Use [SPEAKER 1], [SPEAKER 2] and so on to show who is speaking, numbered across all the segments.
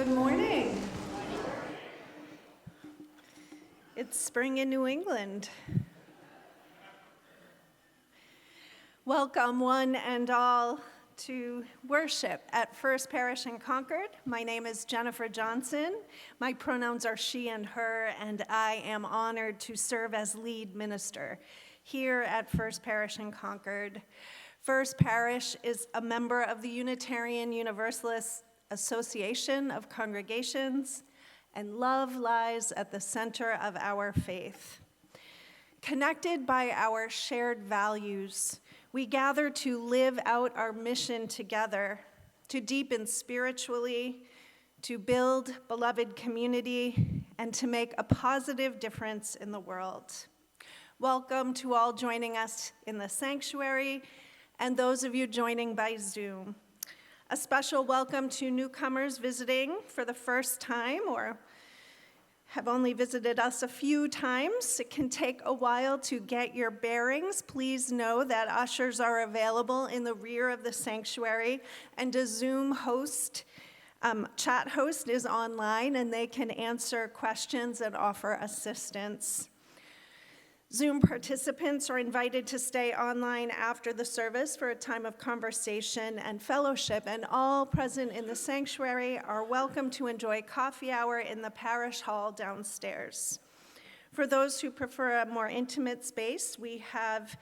[SPEAKER 1] Good morning. It's spring in New England. Welcome one and all to worship at First Parish in Concord. My name is Jennifer Johnson. My pronouns are she and her, and I am honored to serve as lead minister here at First Parish in Concord. First Parish is a member of the Unitarian Universalist Association of Congregations, and love lies at the center of our faith. Connected by our shared values, we gather to live out our mission together, to deepen spiritually, to build beloved community, and to make a positive difference in the world. Welcome to all joining us in the sanctuary and those of you joining by Zoom. A special welcome to newcomers visiting for the first time or have only visited us a few times. It can take a while to get your bearings. Please know that ushers are available in the rear of the sanctuary, and a Zoom host, chat host is online, and they can answer questions and offer assistance. Zoom participants are invited to stay online after the service for a time of conversation and fellowship, and all present in the sanctuary are welcome to enjoy coffee hour in the parish hall downstairs. For those who prefer a more intimate space, we have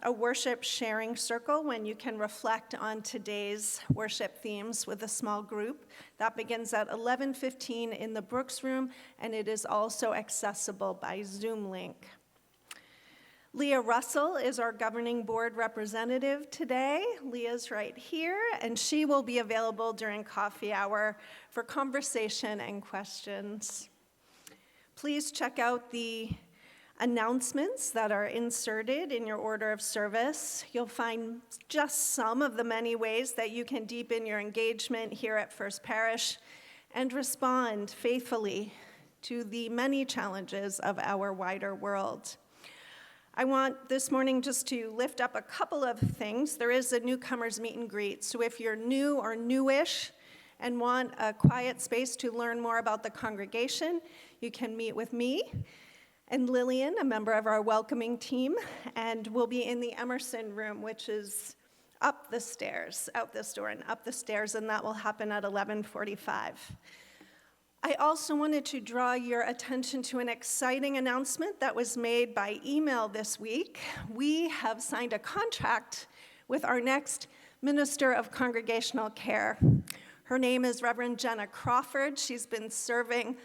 [SPEAKER 1] a worship sharing circle when you can reflect on today's worship themes with a small group. That begins at 11:15 in the Brooks Room, and it is also accessible by Zoom link. Leah Russell is our governing board representative today. Leah's right here, and she will be available during coffee hour for conversation and questions. Please check out the announcements that are inserted in your order of service. You'll find just some of the many ways that you can deepen your engagement here at First Parish and respond faithfully to the many challenges of our wider world. I want this morning just to lift up a couple of things. There is a newcomers meet and greet, so if you're new or newish and want a quiet space to learn more about the congregation, you can meet with me and Lillian, a member of our welcoming team, and we'll be in the Emerson room, which is up the stairs, out this door and up the stairs, and that will happen at 11:45. I also wanted to draw your attention to an exciting announcement that was made by email this week. We have signed a contract with our next Minister of Congregational Care. Her name is Reverend Jenna Crawford. She's been serving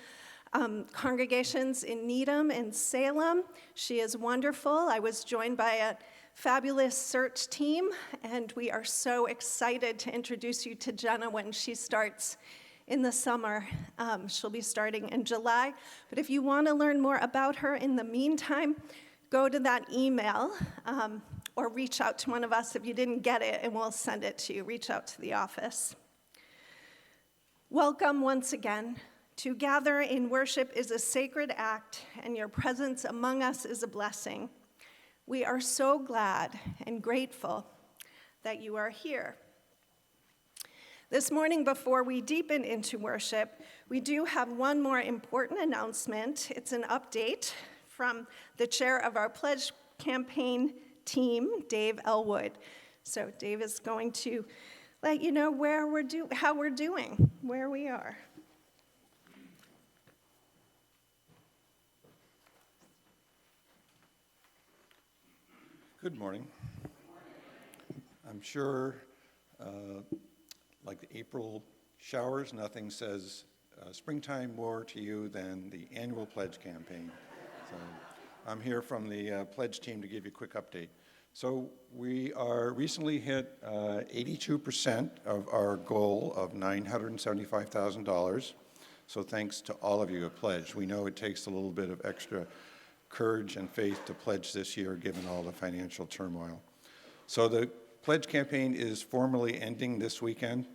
[SPEAKER 1] congregations in Needham and Salem. She is wonderful. I was joined by a fabulous search team, and we are so excited to introduce you to Jenna when she starts in the summer. She'll be starting in July. But if you want to learn more about her in the meantime, go to that email or reach out to one of us if you didn't get it, and we'll send it to you. Reach out to the office. Welcome once again. To gather in worship is a sacred act, and your presence among us is a blessing. We are so glad and grateful that you are here. This morning, before we deepen into worship, we do have one more important announcement. It's an update from the chair of our pledge campaign team, Dave Elwood. So Dave is going to let you know how we're doing, where we are.
[SPEAKER 2] Good morning. I'm sure like the April showers, nothing says springtime more to you than the annual pledge campaign. So I'm here from the pledge team to give you a quick update. So we are recently hit 82% of our goal of $975,000. So thanks to all of you who pledged. We know it takes a little bit of extra courage and faith to pledge this year given all the financial turmoil. So the pledge campaign is formally ending this weekend.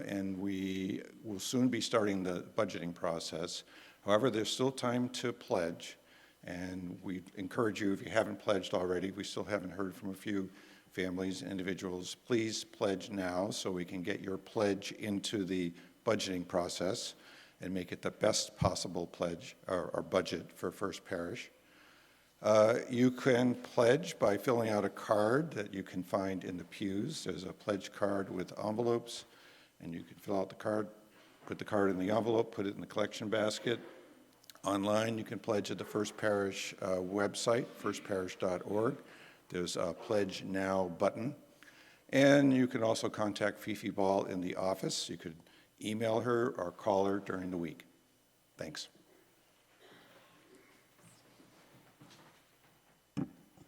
[SPEAKER 2] And we will soon be starting the budgeting process. However, there's still time to pledge, and we encourage you, if you haven't pledged already, we still haven't heard from a few families, individuals, please pledge now so we can get your pledge into the budgeting process and make it the best possible pledge or budget for First Parish. You can pledge by filling out a card that you can find in the pews. There's a pledge card with envelopes, and you can fill out the card, put the card in the envelope, put it in the collection basket. Online, you can pledge at the First Parish website, firstparish.org. There's a Pledge Now button. And you can also contact Fifi Ball in the office. You could email her or call her during the week. Thanks.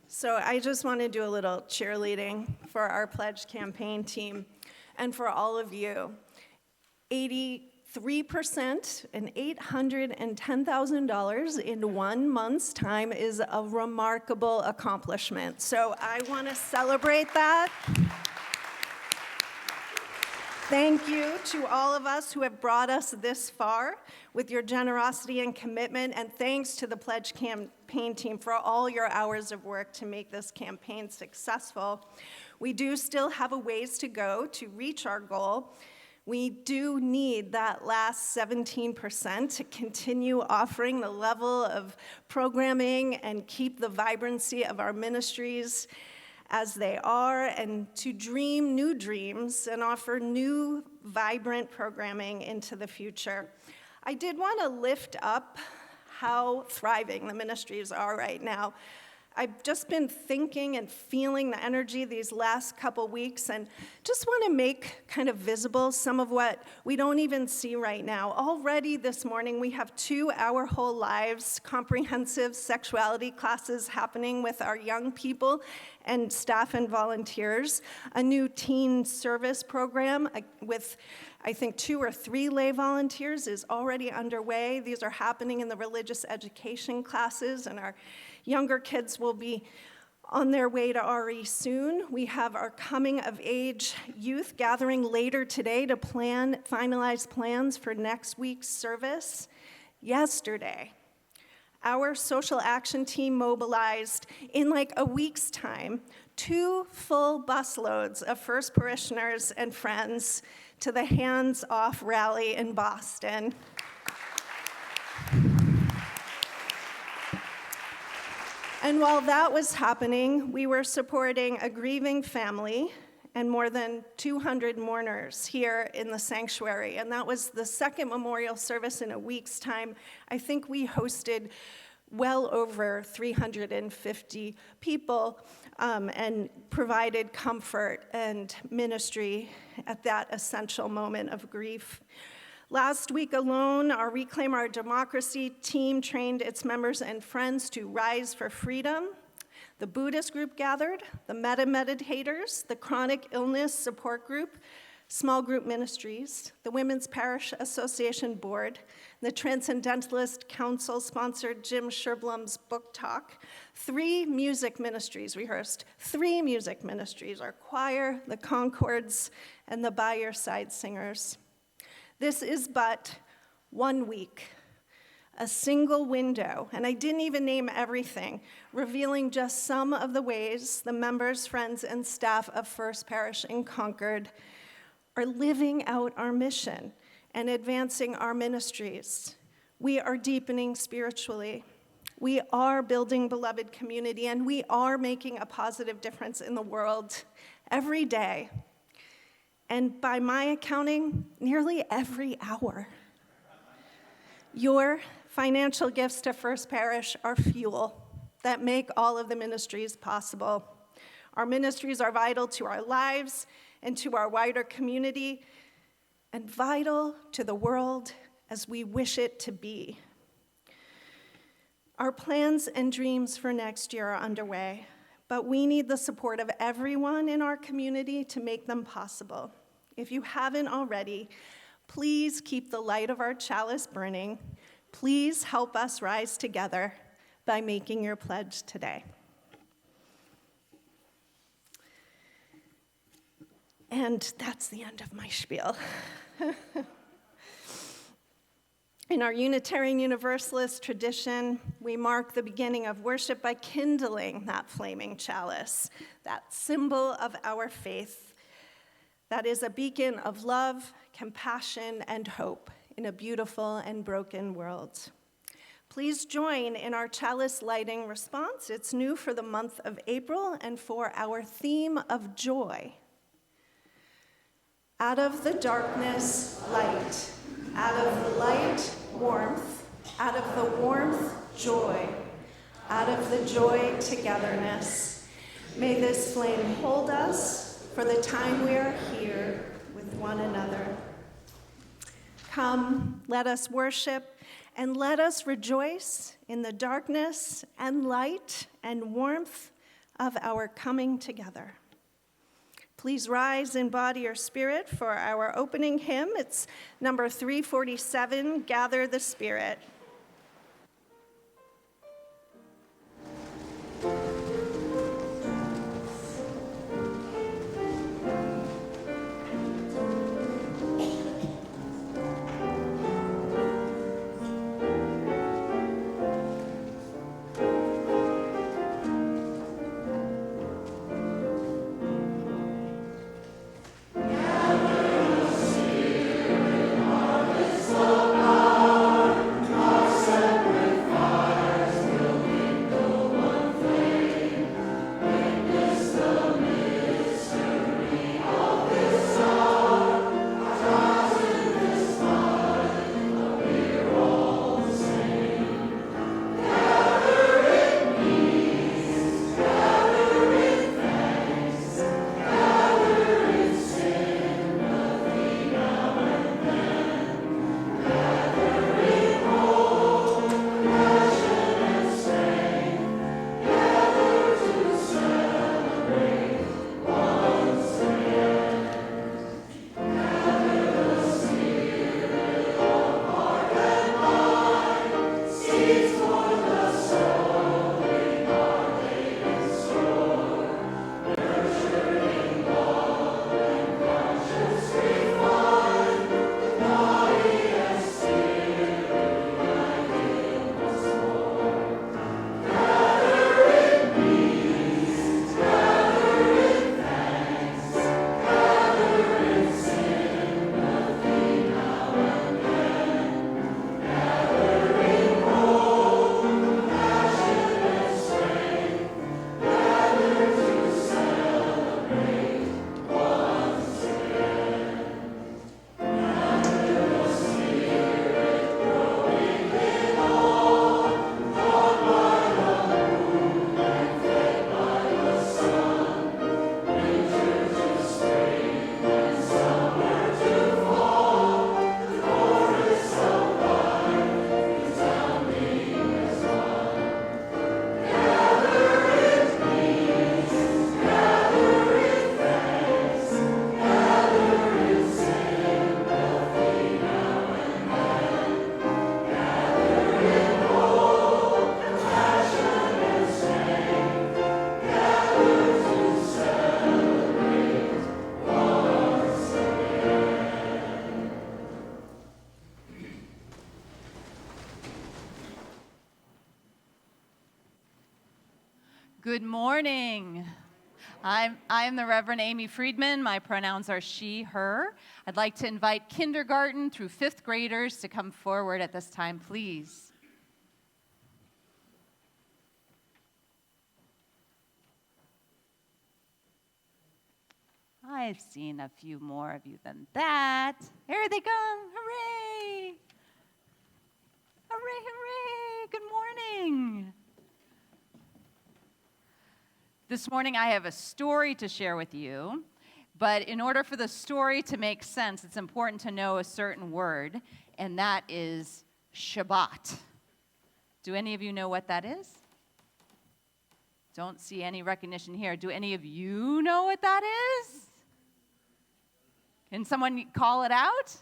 [SPEAKER 1] So I just want to do a little cheerleading for our pledge campaign team and for all of you. 83% and $810,000 in 1 month's time is a remarkable accomplishment. So I want to celebrate that. Thank you to all of us who have brought us this far with your generosity and commitment, and thanks to the Pledge campaign team for all your hours of work to make this campaign successful. We do still have a ways to go to reach our goal. We do need that last 17% to continue offering the level of programming and keep the vibrancy of our ministries as they are, and to dream new dreams and offer new, vibrant programming into the future. I did want to lift up how thriving the ministries are right now. I've just been thinking and feeling the energy these last couple weeks, and just want to make kind of visible some of what we don't even see right now. Already this morning, we have 2 Our Whole Lives comprehensive sexuality classes happening with our young people and staff and volunteers. A new teen service program with, I think, 2 or 3 lay volunteers is already underway. These are happening in the religious education classes, and our younger kids will be on their way to RE soon. We have our coming of age youth gathering later today to finalize plans for next week's service. Yesterday, our social action team mobilized in like a week's time 2 full busloads of first parishioners and friends to the Hands Off rally in Boston. And while that was happening, we were supporting a grieving family and more than 200 mourners here in the sanctuary. And that was the second memorial service in a week's time. I think we hosted well over 350 people and provided comfort and ministry at that essential moment of grief. Last week alone, our Reclaim Our Democracy team trained its members and friends to rise for freedom. The Buddhist group gathered, the meditators, the chronic illness support group, small group ministries, the Women's Parish Association Board, the Transcendentalist Council sponsored Jim Sherblum's book talk. 3 music ministries rehearsed, 3 music ministries, our choir, the Concords, and the By Your Side Singers. This is but 1 week, a single window, and I didn't even name everything, revealing just some of the ways the members, friends, and staff of First Parish in Concord are living out our mission and advancing our ministries. We are deepening spiritually. We are building beloved community, and we are making a positive difference in the world every day. And by my accounting, nearly every hour. Your financial gifts to First Parish are fuel that make all of the ministries possible. Our ministries are vital to our lives and to our wider community, and vital to the world as we wish it to be. Our plans and dreams for next year are underway, but we need the support of everyone in our community to make them possible. If you haven't already, please keep the light of our chalice burning. Please help us rise together by making your pledge today. And that's the end of my spiel. In our Unitarian Universalist tradition, we mark the beginning of worship by kindling that flaming chalice, that symbol of our faith. that is a beacon of love, compassion, and hope in a beautiful and broken world. Please join in our chalice lighting response. It's new for the month of April and for our theme of joy. Out of the darkness, light. Out of the light, warmth. Out of the warmth, joy. Out of the joy, togetherness. May this flame hold us for the time we are here with one another. Come, let us worship, and let us rejoice in the darkness and light and warmth of our coming together. Please rise in body or spirit for our opening hymn. It's number 347, Gather the Spirit.
[SPEAKER 3] Good morning. I'm the Reverend Amy Friedman. My pronouns are she, her. I'd like to invite kindergarten through fifth graders to come forward at this time, please. I've seen a few more of you than that. Here they come. Hooray! Hooray, hooray! Good morning. This morning I have a story to share with you, but in order for the story to make sense, it's important to know a certain word, and that is Shabbat. Do any of you know what that is? Don't see any recognition here. Do any of you know what that is? Can someone call it out?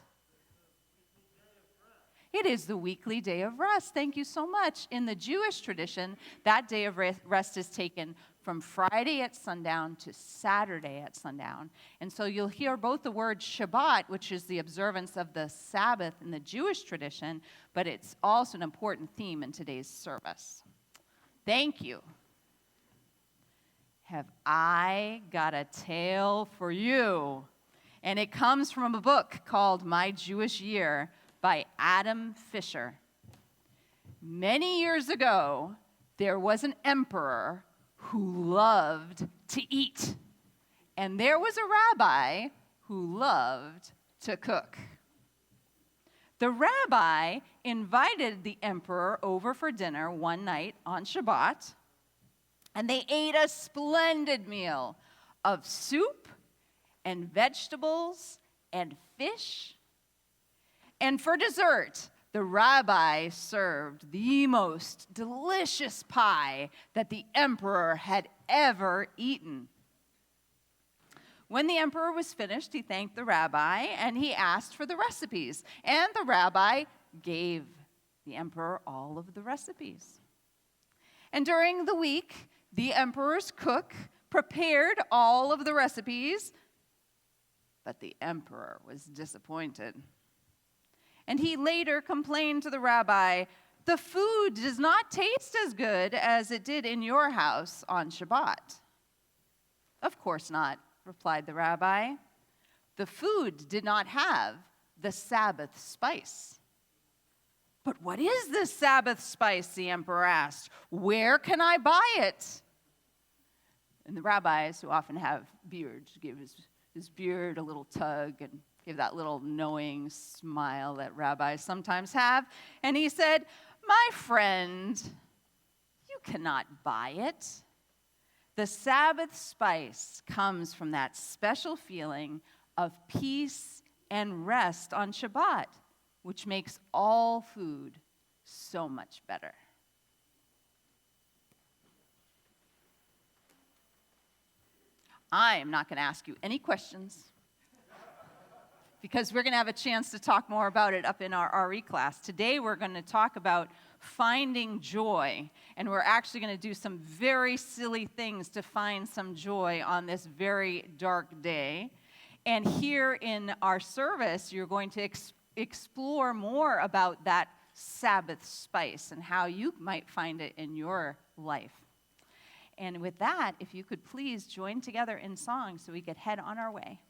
[SPEAKER 3] It is the weekly day of rest. Thank you so much. In the Jewish tradition, that day of rest is taken from Friday at sundown to Saturday at sundown. And so you'll hear both the word Shabbat, which is the observance of the Sabbath in the Jewish tradition, but it's also an important theme in today's service. Thank you. Have I got a tale for you? And it comes from a book called My Jewish Year by Adam Fisher. Many years ago, there was an emperor who loved to eat. And there was a rabbi who loved to cook. The rabbi invited the emperor over for dinner one night on Shabbat, and they ate a splendid meal of soup and vegetables and fish. And for dessert, the rabbi served the most delicious pie that the emperor had ever eaten. When the emperor was finished, he thanked the rabbi and he asked for the recipes. And the rabbi gave the emperor all of the recipes. And during the week, the emperor's cook prepared all of the recipes, but the emperor was disappointed. And he later complained to the rabbi, "The food does not taste as good as it did in your house on Shabbat." "Of course not," replied the rabbi. "The food did not have the Sabbath spice." "But what is this Sabbath spice?" the emperor asked. "Where can I buy it?" And the rabbis, who often have beards, gave his beard a little tug and gave that little knowing smile that rabbis sometimes have. And he said, "My friend, you cannot buy it. The Sabbath spice comes from that special feeling of peace and rest on Shabbat, which makes all food so much better." I am not going to ask you any questions because we're going to have a chance to talk more about it up in our RE class. Today we're going to talk about finding joy, and we're actually going to do some very silly things to find some joy on this very dark day. And here in our service, you're going to explore more about that Sabbath spice and how you might find it in your life. And with that, if you could please join together in song so we could head on our way.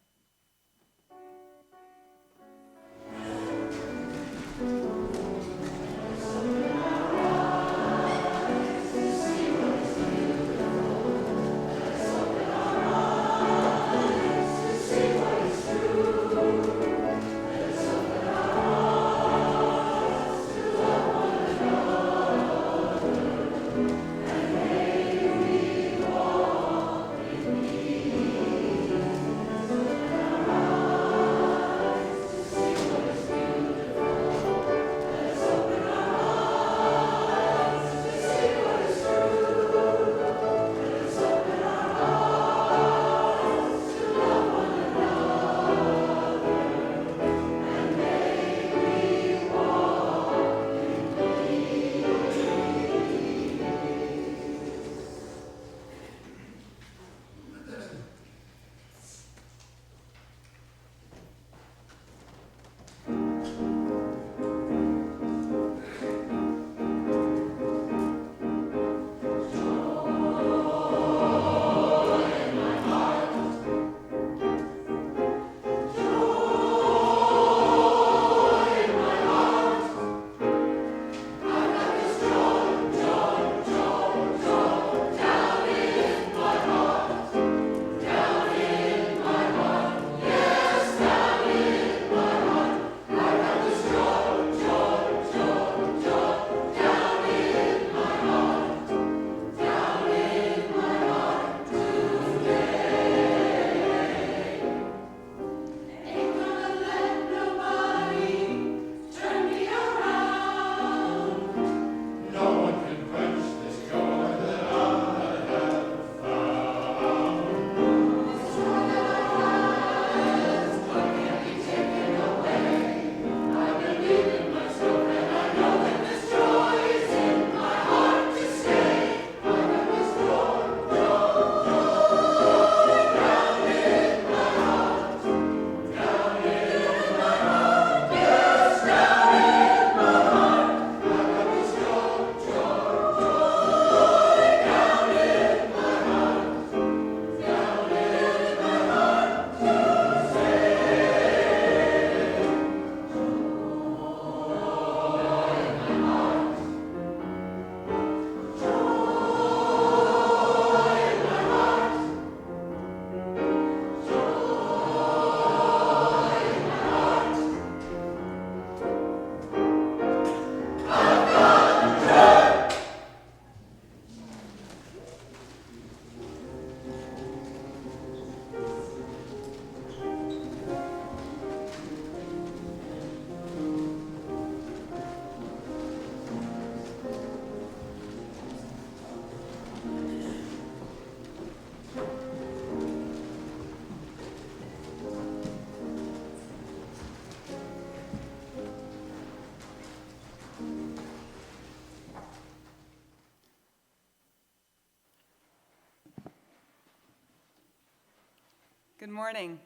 [SPEAKER 4] Good morning.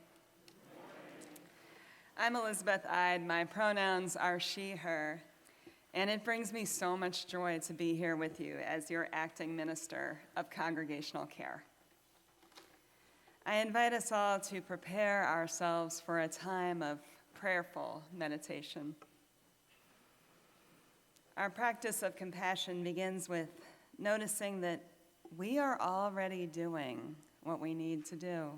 [SPEAKER 4] I'm Elizabeth Ide. My pronouns are she, her, and it brings me so much joy to be here with you as your acting minister of congregational care. I invite us all to prepare ourselves for a time of prayerful meditation. Our practice of compassion begins with noticing that we are already doing what we need to do.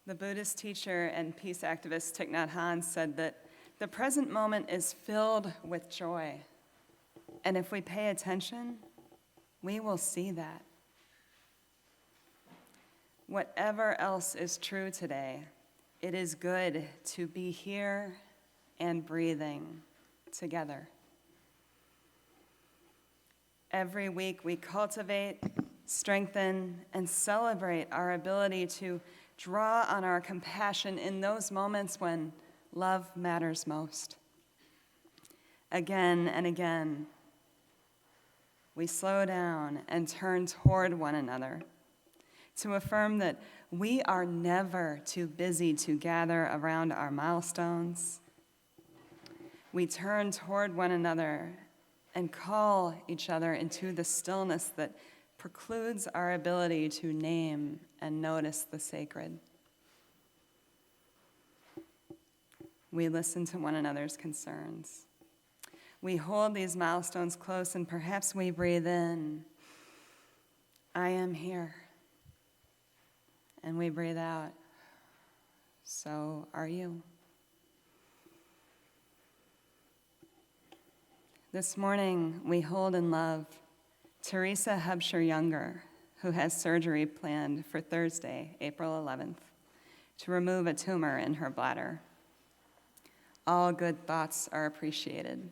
[SPEAKER 4] The Buddhist teacher and peace activist Thich Nhat Hanh said that the present moment is filled with joy, and if we pay attention, we will see that. Whatever else is true today, it is good to be here and breathing together. Every week we cultivate, strengthen, and celebrate our ability to draw on our compassion in those moments when love matters most. Again and again, we slow down and turn toward one another to affirm that we are never too busy to gather around our milestones. We turn toward one another and call each other into the stillness that precludes our ability to name and notice the sacred. We listen to one another's concerns. We hold these milestones close, and perhaps we breathe in, I am here. And we breathe out, so are you. This morning, we hold in love Teresa Hubscher Younger, who has surgery planned for Thursday, April 11th, to remove a tumor in her bladder. All good thoughts are appreciated.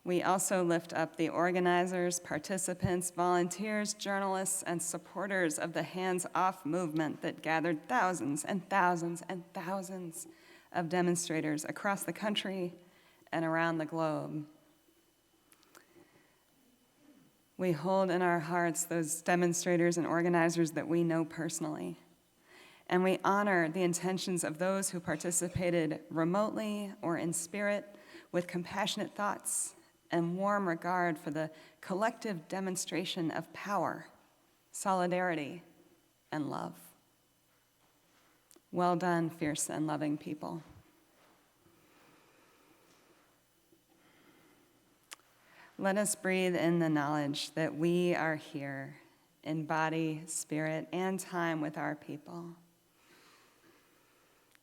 [SPEAKER 4] We also lift up the organizers, participants, volunteers, journalists, and supporters of the Hands Off movement that gathered thousands and thousands and thousands of demonstrators across the country and around the globe. We hold in our hearts those demonstrators and organizers that we know personally, and we honor the intentions of those who participated remotely or in spirit with compassionate thoughts and warm regard for the collective demonstration of power, solidarity, and love. Well done, fierce and loving people. Let us breathe in the knowledge that we are here in body, spirit, and time with our people.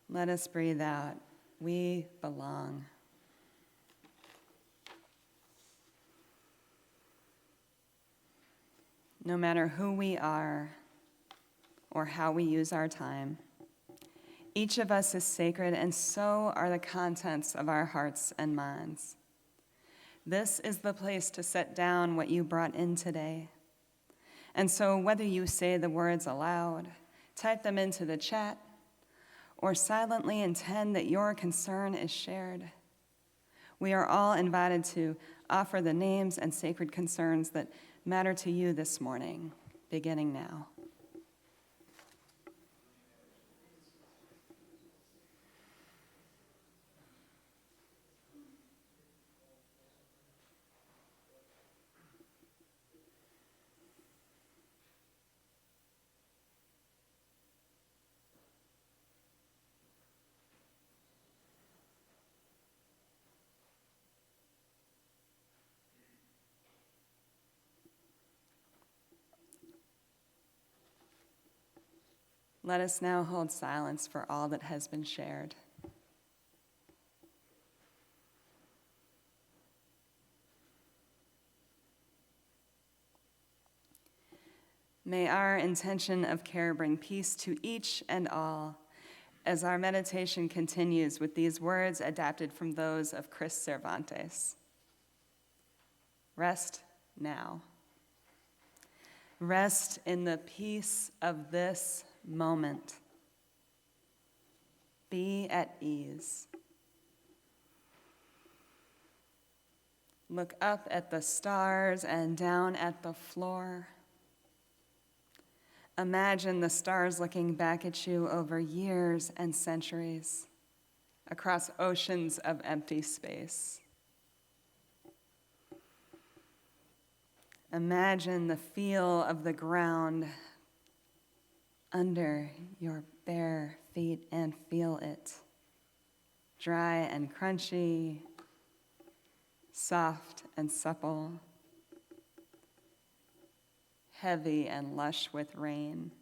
[SPEAKER 4] Let us breathe out, we belong. No matter who we are or how we use our time, each of us is sacred, and so are the contents of our hearts and minds. This is the place to set down what you brought in today. And so whether you say the words aloud, type them into the chat, or silently intend that your concern is shared, we are all invited to offer the names and sacred concerns that matter to you this morning, beginning now. Let us now hold silence for all that has been shared. May our intention of care bring peace to each and all as our meditation continues with these words adapted from those of Chris Cervantes. Rest now. Rest in the peace of this moment. Be at ease. Look up at the stars and down at the floor. Imagine the stars looking back at you over years and centuries, across oceans of empty space. Imagine the feel of the ground under your bare feet and feel it. Dry and crunchy, soft and supple, heavy and lush with rain.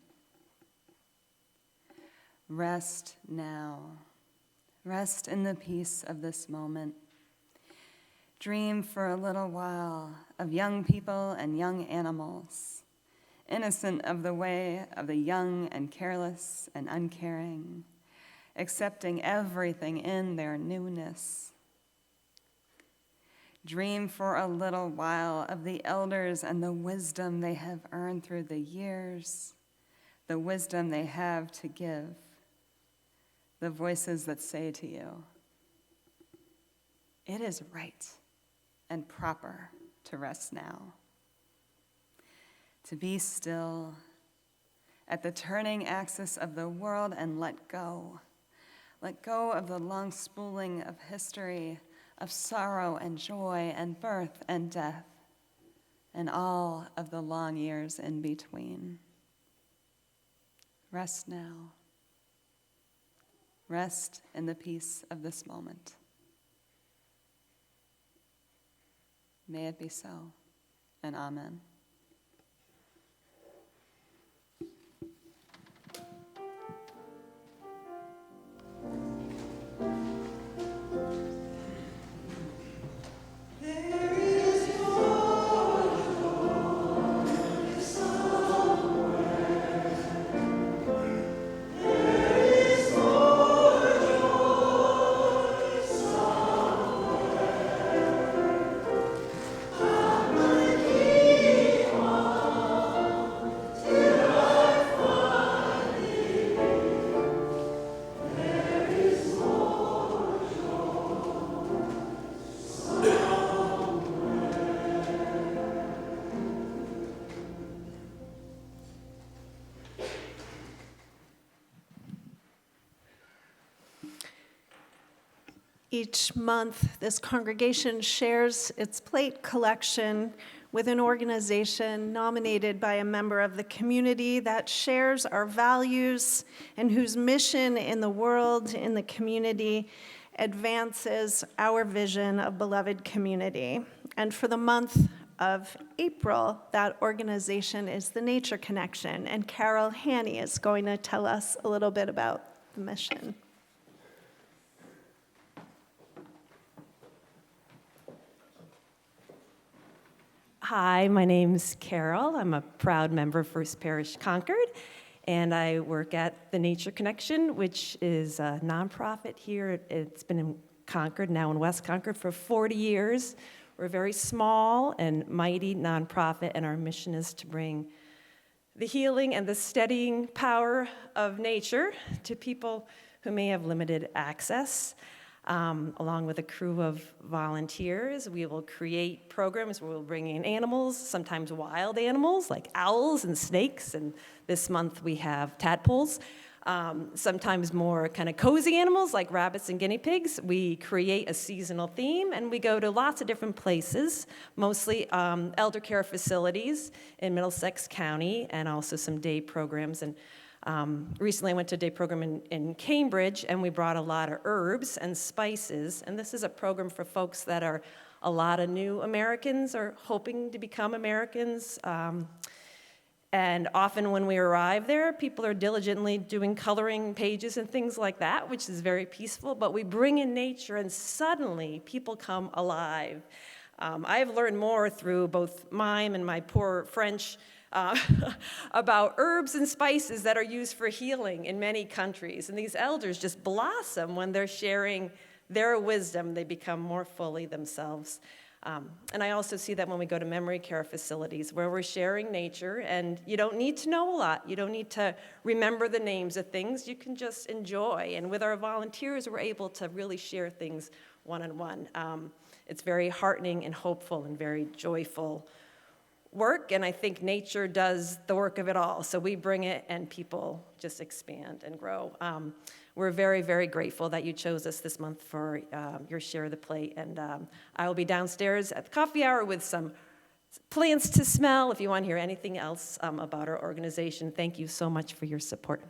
[SPEAKER 4] Rest now. Rest in the peace of this moment. Dream for a little while of young people and young animals, innocent of the way of the young and careless and uncaring, accepting everything in their newness. Dream for a little while of the elders and the wisdom they have earned through the years, the wisdom they have to give, the voices that say to you, it is right and proper to rest now, to be still at the turning axis of the world and let go. Let go of the long spooling of history, of sorrow and joy and birth and death, and all of the long years in between. Rest now. Rest in the peace of this moment. May it be so, and amen.
[SPEAKER 1] Each month, this congregation shares its plate collection with an organization nominated by a member of the community that shares our values and whose mission in the world, in the community, advances our vision of beloved community. And for the month of April, that organization is the Nature Connection, and Carol Haney is going to tell us a little bit about the mission.
[SPEAKER 5] Hi, my name's Carol. I'm a proud member of First Parish Concord, and I work at the Nature Connection, which is a nonprofit here. It's been in Concord, now in West Concord, for 40 years. We're a very small and mighty nonprofit, and our mission is to bring the healing and the steadying power of nature to people who may have limited access. Along with a crew of volunteers, we will create programs where we'll bring in animals, sometimes wild animals like owls and snakes, and this month we have tadpoles. Sometimes more kind of cozy animals like rabbits and guinea pigs. We create a seasonal theme, and we go to lots of different places, mostly elder care facilities in Middlesex County, and also some day programs. And recently I went to a day program in Cambridge, and we brought a lot of herbs and spices, and this is a program for folks that are a lot of new Americans or hoping to become Americans. And often when we arrive there, people are diligently doing coloring pages and things like that, which is very peaceful, but we bring in nature and suddenly people come alive. I've learned more through both mime and my poor French about herbs and spices that are used for healing in many countries. And these elders just blossom when they're sharing their wisdom. They become more fully themselves. And I also see that when we go to memory care facilities where we're sharing nature, and you don't need to know a lot. You don't need to remember the names of things. You can just enjoy. And with our volunteers, we're able to really share things one-on-one. It's very heartening and hopeful and very joyful work, and I think nature does the work of it all. So we bring it, and people just expand and grow. We're very, very grateful that you chose us this month for your share of the plate, and I will be downstairs at the coffee hour with some plants to smell if you want to hear anything else about our organization. Thank you so much for your support.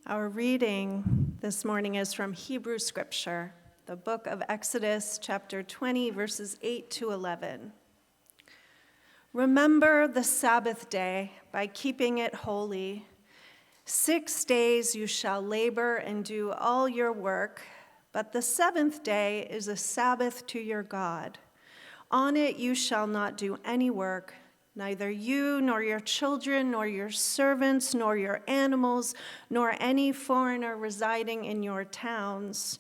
[SPEAKER 1] Our reading this morning is from Hebrew Scripture, the book of Exodus, chapter 20, verses 8 to 11. Remember the Sabbath day by keeping it holy. 6 days you shall labor and do all your work, but the seventh day is a Sabbath to your God. On it you shall not do any work, neither you, nor your children, nor your servants, nor your animals, nor any foreigner residing in your towns.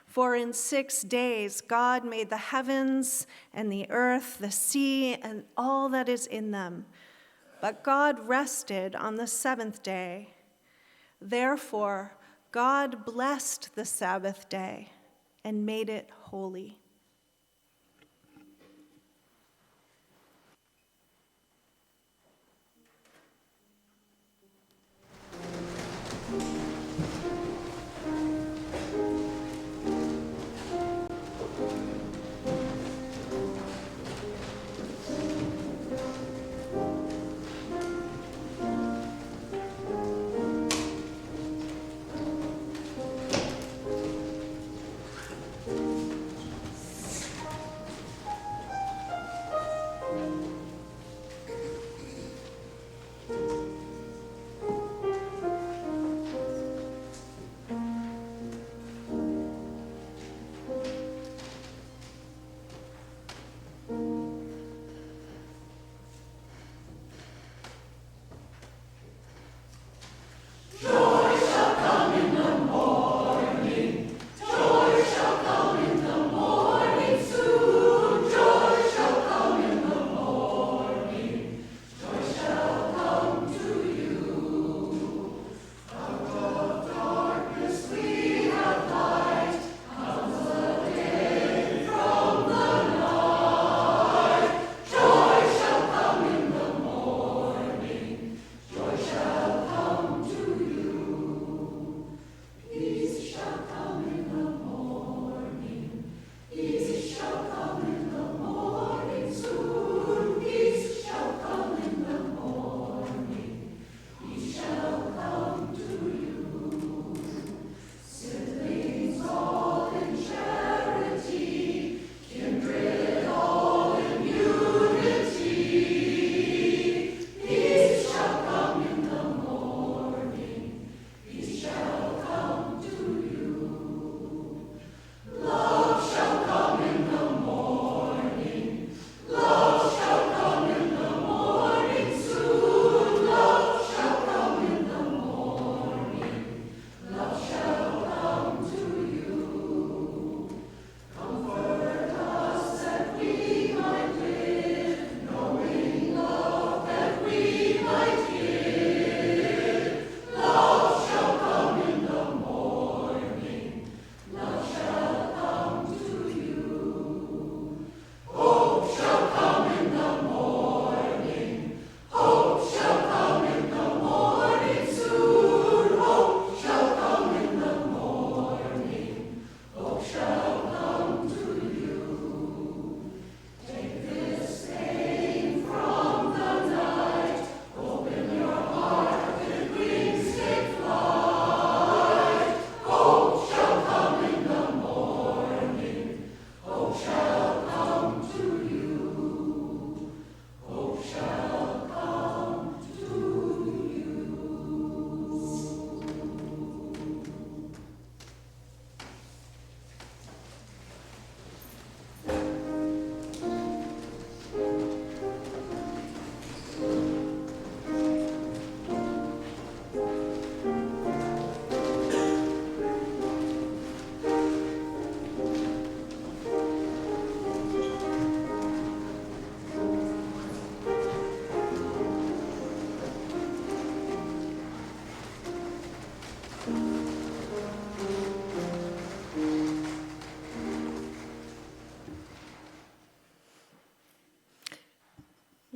[SPEAKER 1] For in 6 days God made the heavens and the earth, the sea, and all that is in them. But God rested on the seventh day. Therefore, God blessed the Sabbath day and made it holy.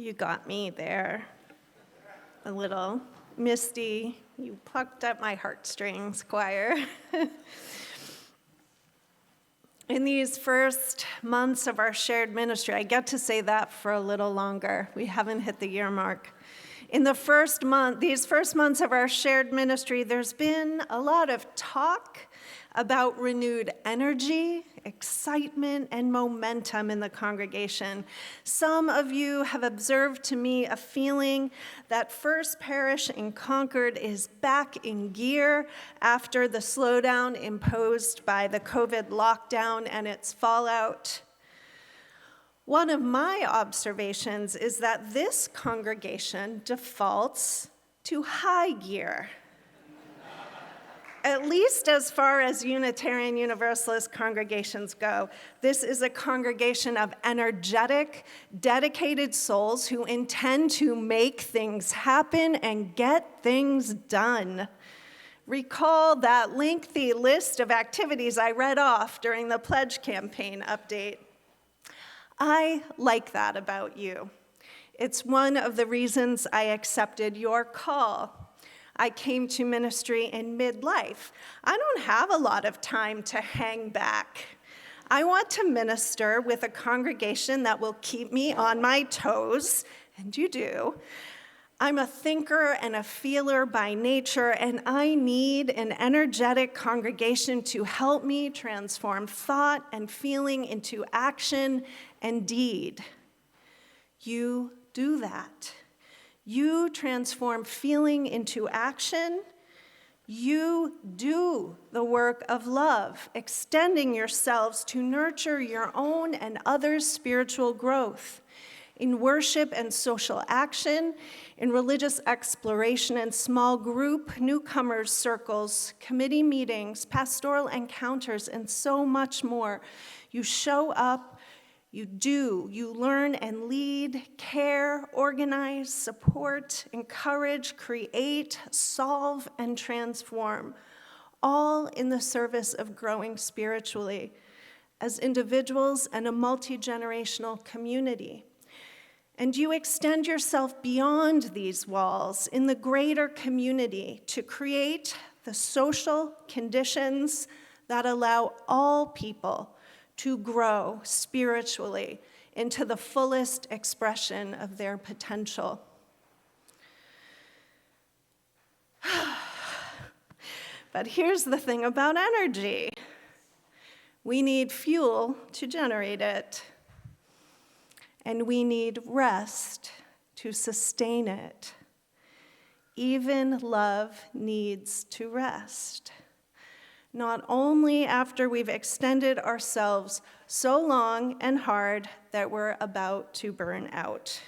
[SPEAKER 1] You got me there. A little misty. You plucked at my heartstrings, choir. In these first months of our shared ministry, I get to say that for a little longer. We haven't hit the year mark. In these first months of our shared ministry, there's been a lot of talk about renewed energy, excitement, and momentum in the congregation. Some of you have observed to me a feeling that First Parish in Concord is back in gear after the slowdown imposed by the COVID lockdown and its fallout. One of my observations is that this congregation defaults to high gear. At least as far as Unitarian Universalist congregations go, this is a congregation of energetic, dedicated souls who intend to make things happen and get things done. Recall that lengthy list of activities I read off during the pledge campaign update. I like that about you. It's one of the reasons I accepted your call. I came to ministry in midlife. I don't have a lot of time to hang back. I want to minister with a congregation that will keep me on my toes, and you do. I'm a thinker and a feeler by nature, and I need an energetic congregation to help me transform thought and feeling into action and deed. You do that. You transform feeling into action. You do the work of love, extending yourselves to nurture your own and others' spiritual growth. In worship and social action, in religious exploration and small group, newcomers circles, committee meetings, pastoral encounters, and so much more. You show up. You do. You learn and lead, care, organize, support, encourage, create, solve, and transform, all in the service of growing spiritually as individuals and a multi-generational community. And you extend yourself beyond these walls in the greater community to create the social conditions that allow all people to grow spiritually into the fullest expression of their potential. But here's the thing about energy. We need fuel to generate it, and we need rest to sustain it. Even love needs to rest. Not only after we've extended ourselves so long and hard that we're about to burn out.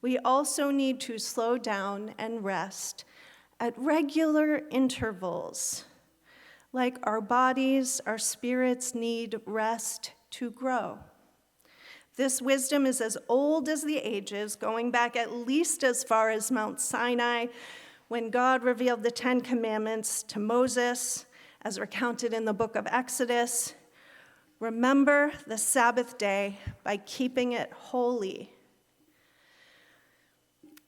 [SPEAKER 1] We also need to slow down and rest at regular intervals. Like our bodies, our spirits need rest to grow. This wisdom is as old as the ages, going back at least as far as Mount Sinai, when God revealed the Ten Commandments to Moses, as recounted in the book of Exodus. Remember the Sabbath day by keeping it holy.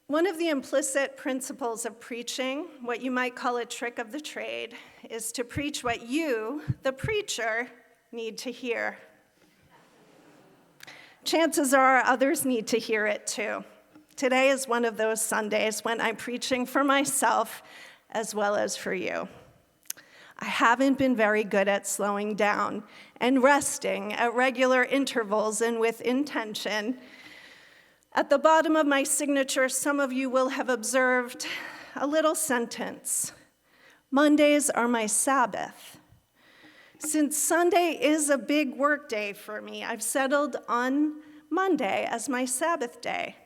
[SPEAKER 1] One of the implicit principles of preaching, what you might call a trick of the trade, is to preach what you, the preacher, need to hear. Chances are others need to hear it too. Today is one of those Sundays when I'm preaching for myself as well as for you. I haven't been very good at slowing down and resting at regular intervals and with intention. At the bottom of my signature, some of you will have observed a little sentence. Mondays are my Sabbath. Since Sunday is a big work day for me, I've settled on Monday as my Sabbath day.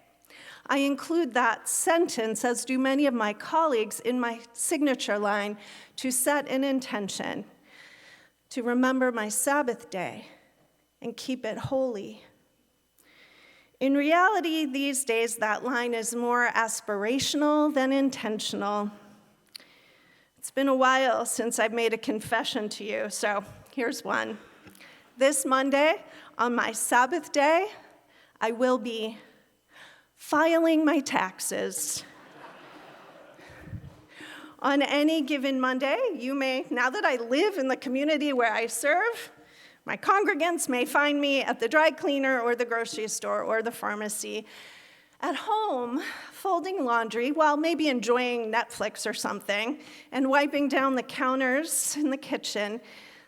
[SPEAKER 1] I include that sentence, as do many of my colleagues, in my signature line to set an intention, to remember my Sabbath day and keep it holy. In reality, these days, that line is more aspirational than intentional. It's been a while since I've made a confession to you, so here's one. This Monday, on my Sabbath day, I will be filing my taxes. On any given Monday, now that I live in the community where I serve, my congregants may find me at the dry cleaner or the grocery store or the pharmacy, at home, folding laundry while maybe enjoying Netflix or something and wiping down the counters in the kitchen.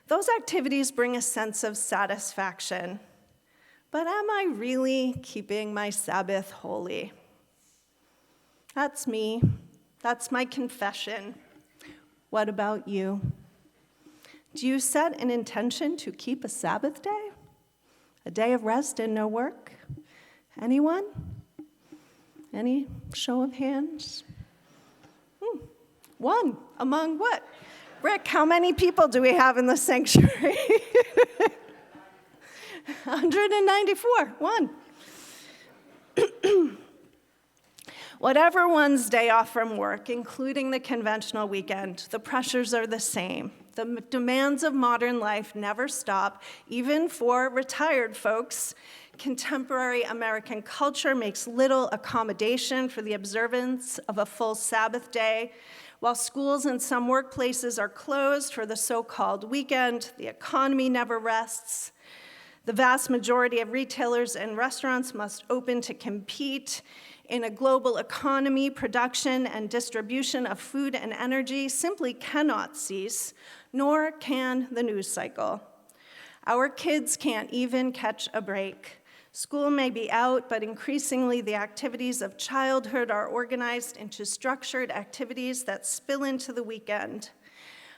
[SPEAKER 1] Those activities bring a sense of satisfaction. But am I really keeping my Sabbath holy? That's me. That's my confession. What about you? Do you set an intention to keep a Sabbath day? A day of rest and no work? Anyone? Any show of hands? One among what? Rick, how many people do we have in the sanctuary? 194, one. Whatever one's day off from work, including the conventional weekend, the pressures are the same. The demands of modern life never stop, even for retired folks. Contemporary American culture makes little accommodation for the observance of a full Sabbath day. While schools and some workplaces are closed for the so-called weekend, the economy never rests. The vast majority of retailers and restaurants must open to compete. In a global economy, production and distribution of food and energy simply cannot cease, nor can the news cycle. Our kids can't even catch a break. School may be out, but increasingly the activities of childhood are organized into structured activities that spill into the weekend.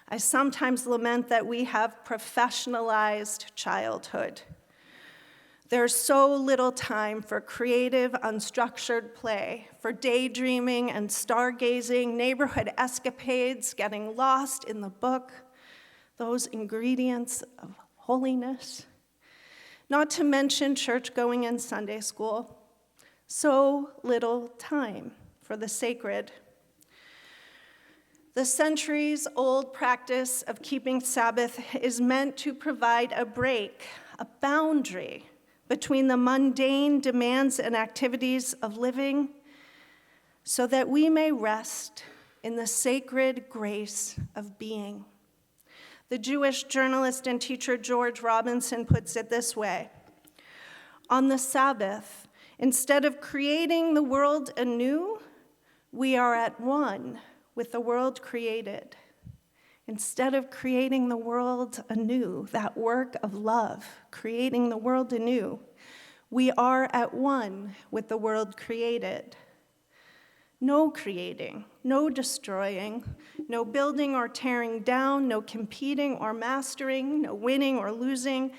[SPEAKER 1] I sometimes lament that we have professionalized childhood. There's so little time for creative, unstructured play, for daydreaming and stargazing, neighborhood escapades, getting lost in the book, those ingredients of holiness. Not to mention church-going and Sunday school. So little time for the sacred. The centuries-old practice of keeping Sabbath is meant to provide a break, a boundary between the mundane demands and activities of living so that we may rest in the sacred grace of being. The Jewish journalist and teacher George Robinson puts it this way: on the Sabbath, instead of creating the world anew, we are at one with the world created. Instead of creating the world anew, that work of love, creating the world anew, we are at one with the world created. No creating, no destroying, no building or tearing down, no competing or mastering, no winning or losing,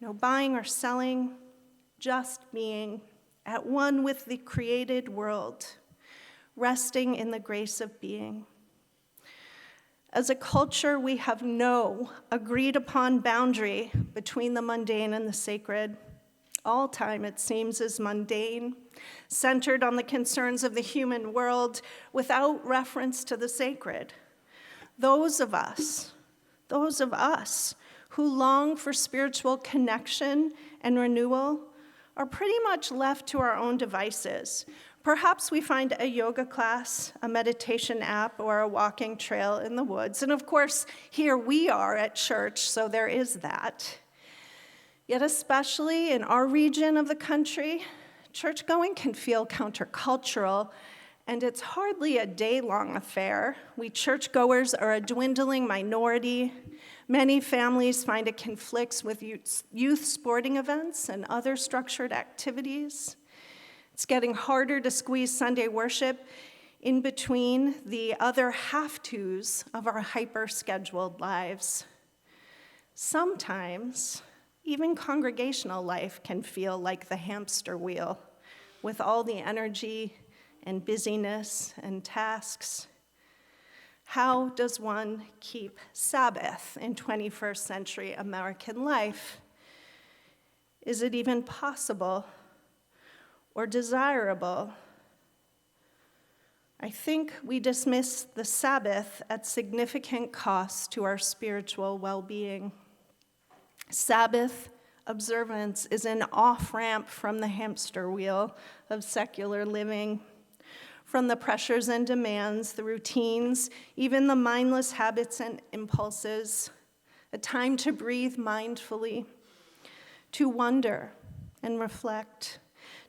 [SPEAKER 1] no buying or selling, just being at one with the created world, resting in the grace of being. As a culture, we have no agreed-upon boundary between the mundane and the sacred. All time, it seems, is mundane, centered on the concerns of the human world without reference to the sacred. Those of us who long for spiritual connection and renewal are pretty much left to our own devices. Perhaps we find a yoga class, a meditation app, or a walking trail in the woods. And of course, here we are at church, so there is that. Yet especially in our region of the country, church-going can feel countercultural, and it's hardly a day-long affair. We churchgoers are a dwindling minority. Many families find it conflicts with youth sporting events and other structured activities. It's getting harder to squeeze Sunday worship in between the other have-tos of our hyper-scheduled lives. Sometimes, even congregational life can feel like the hamster wheel, with all the energy and busyness and tasks. How does one keep Sabbath in 21st century American life? Is it even possible or desirable? I think we dismiss the Sabbath at significant cost to our spiritual well-being. Sabbath observance is an off-ramp from the hamster wheel of secular living, from the pressures and demands, the routines, even the mindless habits and impulses, a time to breathe mindfully, to wonder and reflect,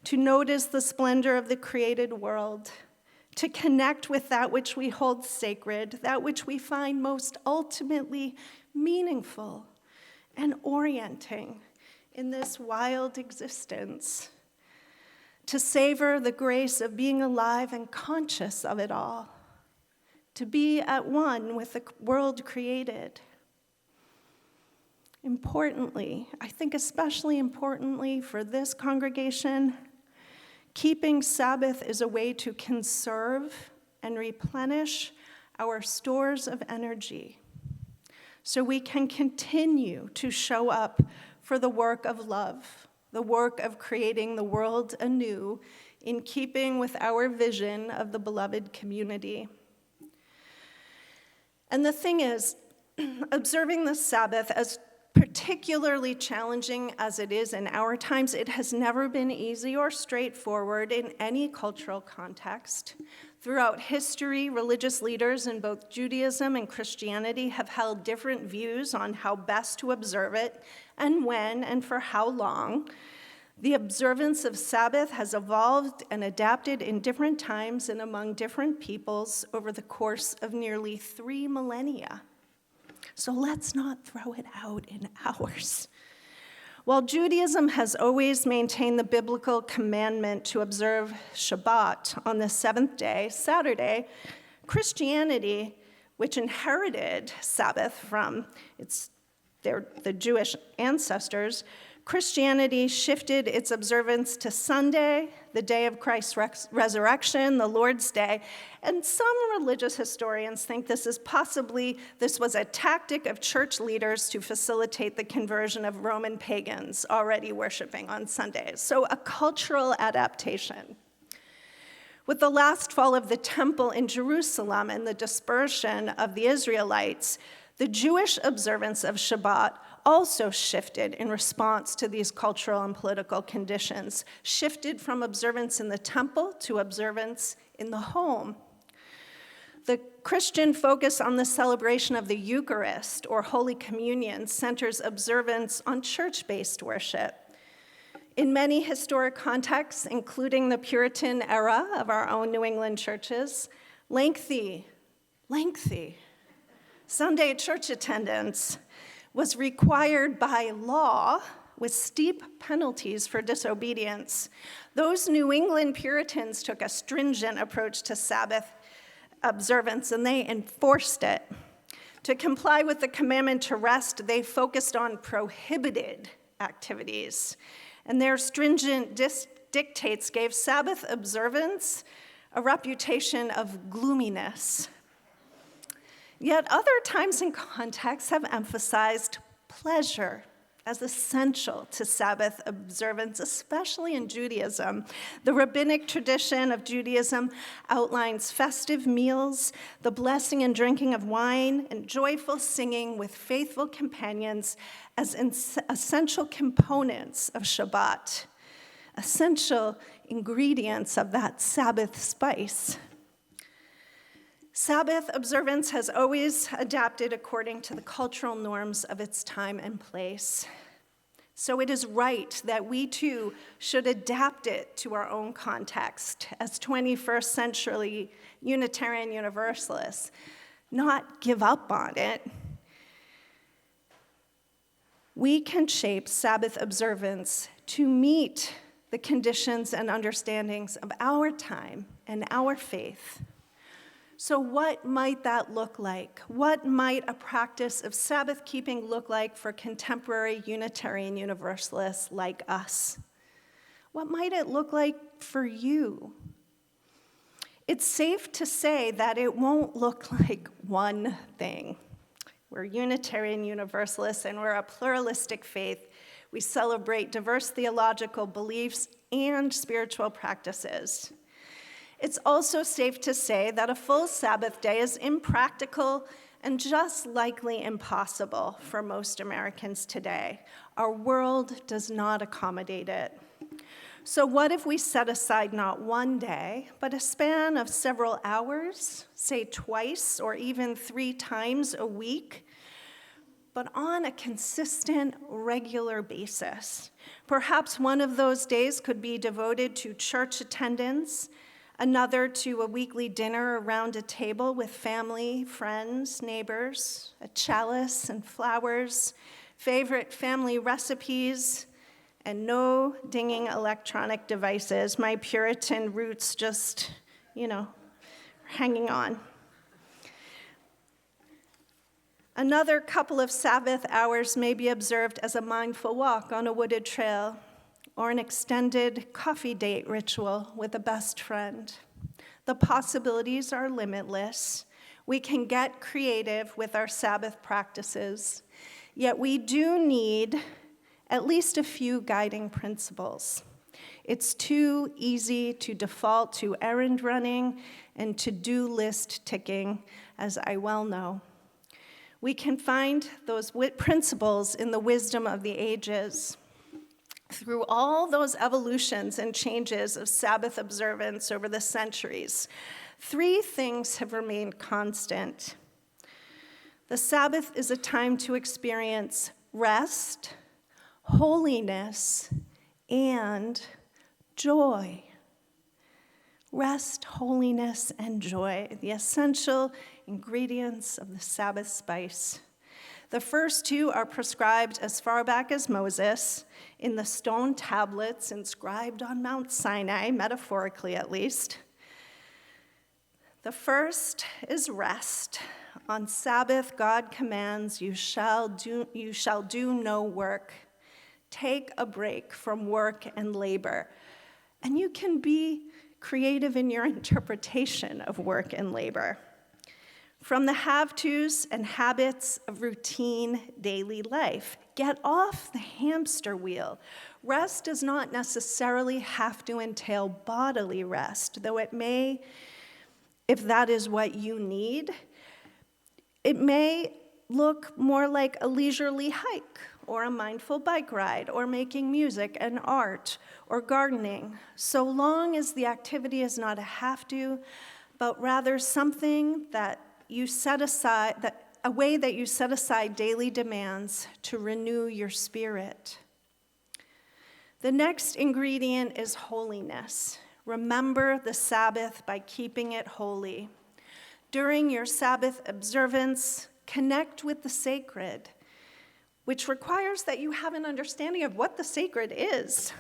[SPEAKER 1] to notice the splendor of the created world, to connect with that which we hold sacred, that which we find most ultimately meaningful and orienting in this wild existence, to savor the grace of being alive and conscious of it all, to be at one with the world created. Importantly, I think especially importantly for this congregation, keeping Sabbath is a way to conserve and replenish our stores of energy so we can continue to show up for the work of love, the work of creating the world anew in keeping with our vision of the beloved community. And the thing is, observing the Sabbath, as particularly challenging as it is in our times, it has never been easy or straightforward in any cultural context. Throughout history, religious leaders in both Judaism and Christianity have held different views on how best to observe it and when and for how long. The observance of Sabbath has evolved and adapted in different times and among different peoples over the course of nearly 3 millennia. So let's not throw it out in hours. While Judaism has always maintained the biblical commandment to observe Shabbat on the 7th day, Saturday, Christianity, which inherited Sabbath from the Jewish ancestors, Christianity shifted its observance to Sunday, the day of Christ's resurrection, the Lord's Day, and some religious historians think this was a tactic of church leaders to facilitate the conversion of Roman pagans already worshiping on Sundays. So a cultural adaptation. With the last fall of the temple in Jerusalem and the dispersion of the Israelites, the Jewish observance of Shabbat also shifted in response to these cultural and political conditions, shifted from observance in the temple to observance in the home. The Christian focus on the celebration of the Eucharist, or Holy Communion, centers observance on church-based worship. In many historic contexts, including the Puritan era of our own New England churches, lengthy Sunday church attendance was required by law with steep penalties for disobedience. Those New England Puritans took a stringent approach to Sabbath observance, and they enforced it. To comply with the commandment to rest, they focused on prohibited activities, and their stringent dictates gave Sabbath observance a reputation of gloominess. Yet other times and contexts have emphasized pleasure as essential to Sabbath observance, especially in Judaism. The rabbinic tradition of Judaism outlines festive meals, the blessing and drinking of wine, and joyful singing with faithful companions as essential components of Shabbat, essential ingredients of that Sabbath spice. Sabbath observance has always adapted according to the cultural norms of its time and place. So it is right that we too should adapt it to our own context as 21st century Unitarian Universalists, not give up on it. We can shape Sabbath observance to meet the conditions and understandings of our time and our faith. So what might that look like? What might a practice of Sabbath keeping look like for contemporary Unitarian Universalists like us? What might it look like for you? It's safe to say that it won't look like one thing. We're Unitarian Universalists and we're a pluralistic faith. We celebrate diverse theological beliefs and spiritual practices. It's also safe to say that a full Sabbath day is impractical and just likely impossible for most Americans today. Our world does not accommodate it. So what if we set aside not one day, but a span of several hours, say twice or even 3 times a week, but on a consistent, regular basis? Perhaps one of those days could be devoted to church attendance, another to a weekly dinner around a table with family, friends, neighbors, a chalice and flowers, favorite family recipes, and no dinging electronic devices. My Puritan roots just, hanging on. Another couple of Sabbath hours may be observed as a mindful walk on a wooded trail or an extended coffee date ritual with a best friend. The possibilities are limitless. We can get creative with our Sabbath practices, yet we do need at least a few guiding principles. It's too easy to default to errand running and to-do list ticking, as I well know. We can find those principles in the wisdom of the ages. Through all those evolutions and changes of Sabbath observance over the centuries, 3 things have remained constant. The Sabbath is a time to experience rest, holiness, and joy. Rest, holiness, and joy, the essential ingredients of the Sabbath spice. The first 2 are prescribed as far back as Moses in the stone tablets inscribed on Mount Sinai, metaphorically at least. The first is rest. On Sabbath, God commands, you shall do no work. Take a break from work and labor. And you can be creative in your interpretation of work and labor. From the have-tos and habits of routine daily life. Get off the hamster wheel. Rest does not necessarily have to entail bodily rest, though it may, if that is what you need. It may look more like a leisurely hike, or a mindful bike ride, or making music and art, or gardening, so long as the activity is not a have-to, but rather something that you set aside, a way that you set aside daily demands to renew your spirit. The next ingredient is holiness. Remember the Sabbath by keeping it holy. During your Sabbath observance, connect with the sacred, which requires that you have an understanding of what the sacred is.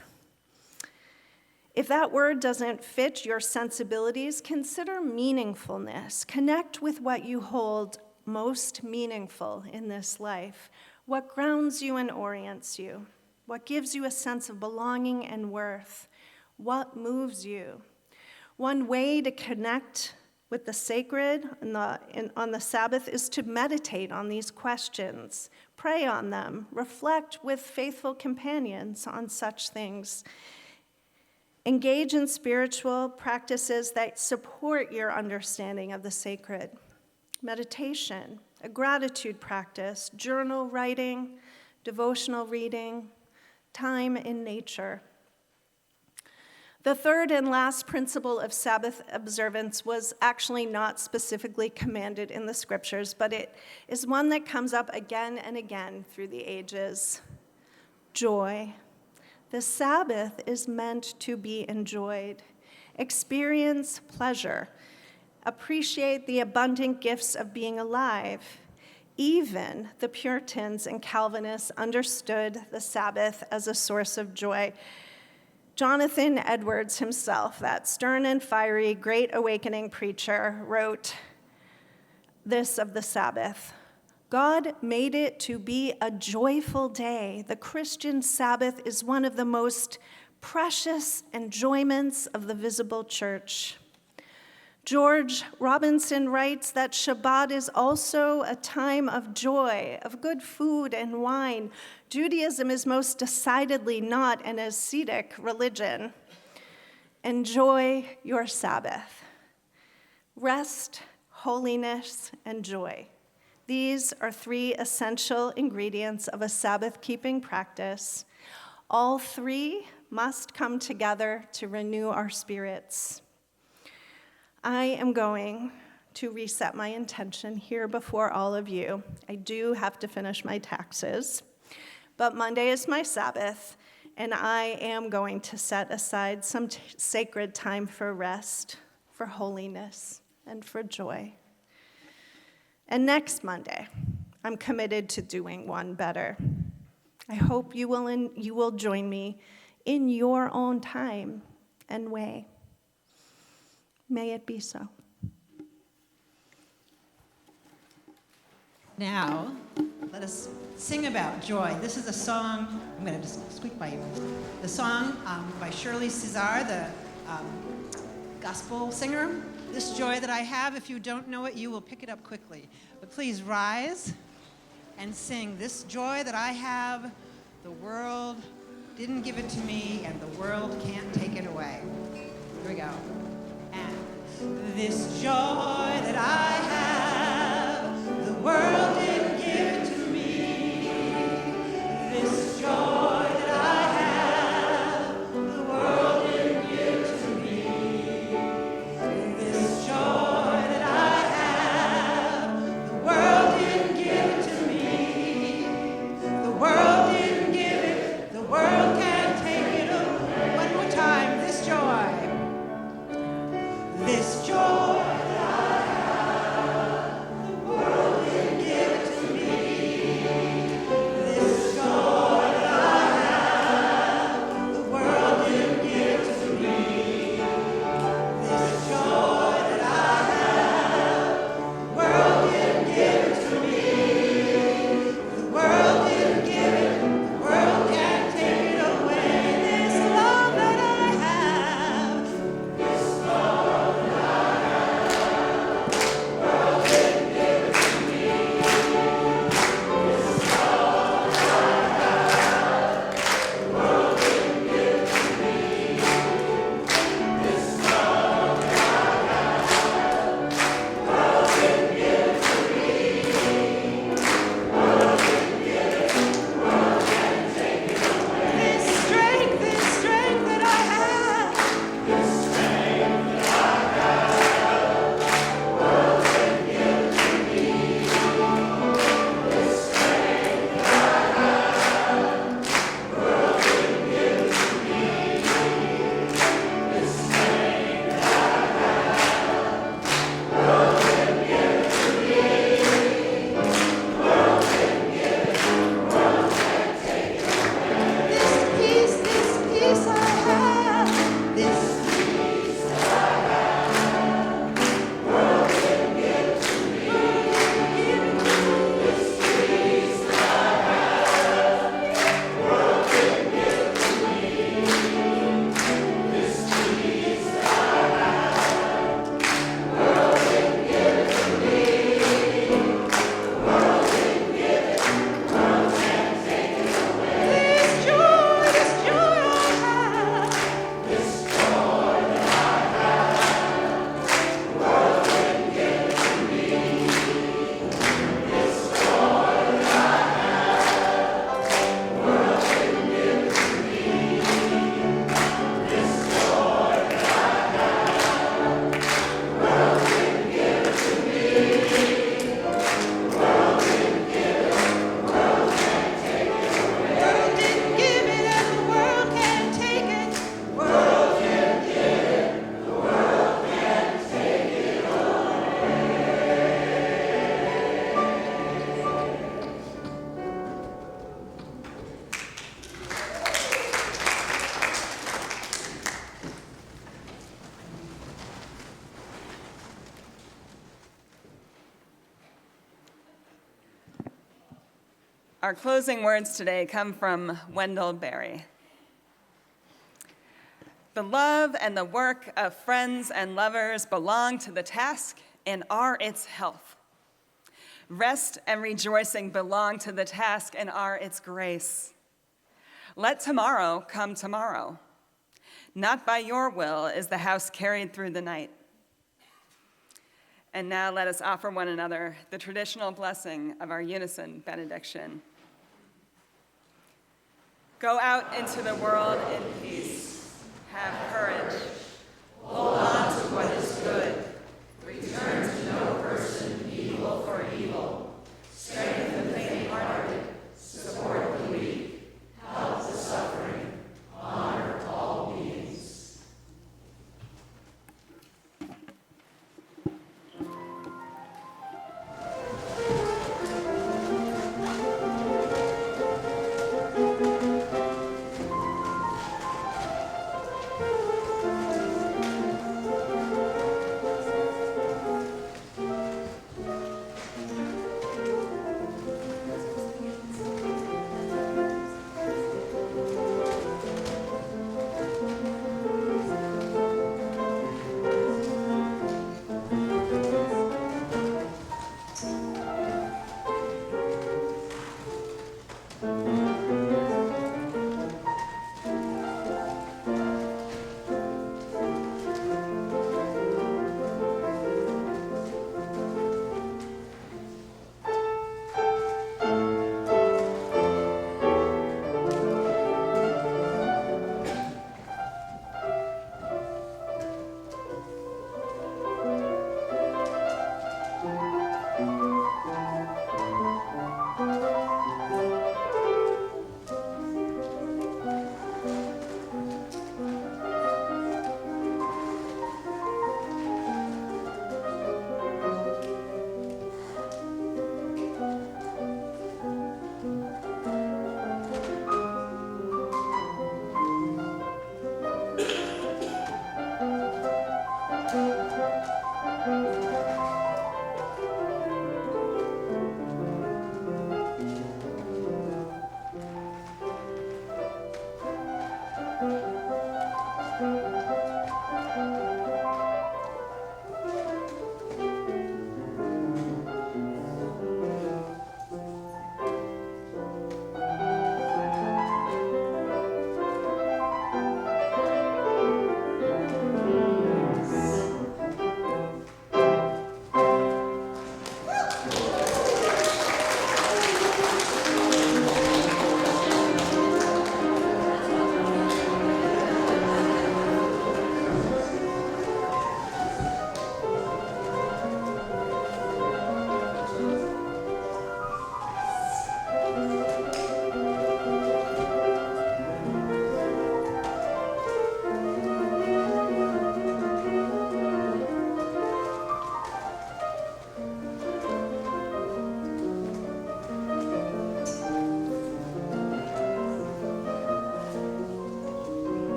[SPEAKER 1] If that word doesn't fit your sensibilities, consider meaningfulness. Connect with what you hold most meaningful in this life, what grounds you and orients you, what gives you a sense of belonging and worth, what moves you. One way to connect with the sacred on the Sabbath is to meditate on these questions, pray on them, reflect with faithful companions on such things. Engage in spiritual practices that support your understanding of the sacred. Meditation, a gratitude practice, journal writing, devotional reading, time in nature. The third and last principle of Sabbath observance was actually not specifically commanded in the scriptures, but it is one that comes up again and again through the ages. Joy. The Sabbath is meant to be enjoyed. Experience pleasure. Appreciate the abundant gifts of being alive. Even the Puritans and Calvinists understood the Sabbath as a source of joy. Jonathan Edwards himself, that stern and fiery Great Awakening preacher, wrote this of the Sabbath: God made it to be a joyful day. The Christian Sabbath is one of the most precious enjoyments of the visible church. George Robinson writes that Shabbat is also a time of joy, of good food and wine. Judaism is most decidedly not an ascetic religion. Enjoy your Sabbath. Rest, holiness, and joy. These are three essential ingredients of a Sabbath-keeping practice. All three must come together to renew our spirits. I am going to reset my intention here before all of you. I do have to finish my taxes, but Monday is my Sabbath, and I am going to set aside some sacred time for rest, for holiness, and for joy. And next Monday, I'm committed to doing one better. I hope you will join me in your own time and way. May it be so.
[SPEAKER 6] Now, let us sing about joy. This is a song, I'm going to just squeak by you. The song by Shirley Cesar, the gospel singer. This joy that I have, if you don't know it, you will pick it up quickly. But please rise and sing. This joy that I have, the world didn't give it to me, and the world can't take it away. Here we go. And this joy that I have, the world didn't give it to me. This joy that I have, the world didn't give it to me. This joy that I have, the world didn't give it to me. The world didn't give it, the world can't take it away. One more time, this joy. This joy.
[SPEAKER 4] Our closing words today come from Wendell Berry. The love and the work of friends and lovers belong to the task and are its health. Rest and rejoicing belong to the task and are its grace. Let tomorrow come tomorrow. Not by your will is the house carried through the night. And now let us offer one another the traditional blessing of our unison benediction. Go out into the world in peace. Have courage. Hold on to what is good.